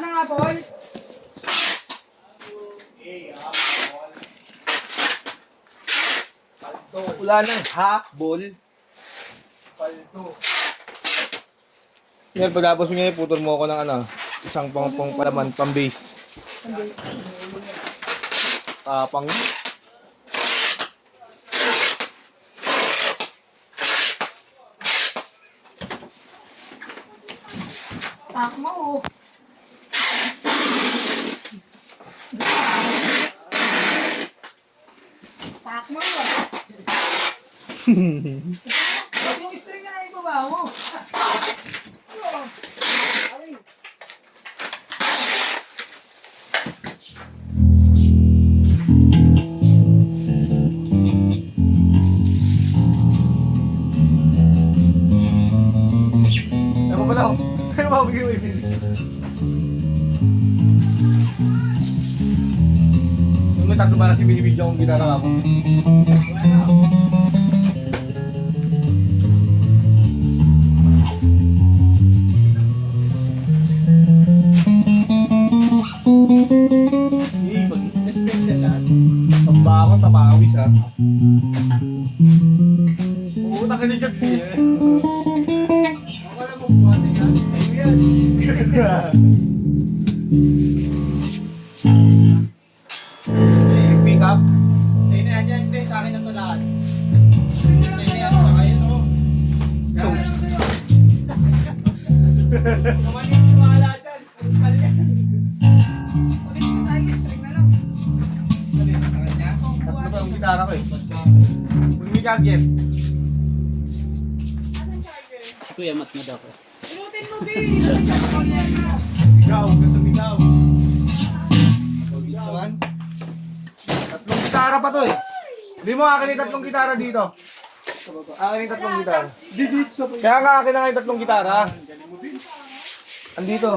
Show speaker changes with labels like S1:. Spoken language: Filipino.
S1: ng apple?
S2: Wala nang habol.
S3: Paldo.
S2: Yan, pagkapos mo ngayon, putol mo ako ng isang pang palaman, pang base. Tapang.
S1: Tak mo. Tak mo. Yung string na ibaba mo.
S2: Ano pala ako? Ano ba bigyan mo ibig? Yung may tatlo ba na si binibidyo akong ginagawa ko?
S3: Special lahat.
S2: Tambangon, tapawis ha. Puta ka ni Jack eh.
S3: Ako lang magbuhati ka. Sa'yo yan.
S2: Pick up.
S3: Sa'yo na yan. Hindi, sa akin na to lahat. Sa'yo na yan. Saka yun o. Naman yung wala dyan. Pagkal yan.
S1: Ulit mo sa akin, string na lang.
S3: Ano yun, sa kanya?
S2: Tatlo ba yung gitara ko eh? Kung may target.
S1: Asan charger?
S4: Si Kuya matmad ako.
S1: Inutin mo, B. Inutin mo.
S3: Bigaw, gusto bigaw.
S2: Saan? Tatlong gitara pa to eh. Hindi mo akin yung tatlong gitara dito. Akin yung tatlong gitara.
S3: Didit sa
S2: Kaya nga akin na nga yung tatlong gitara. Andito.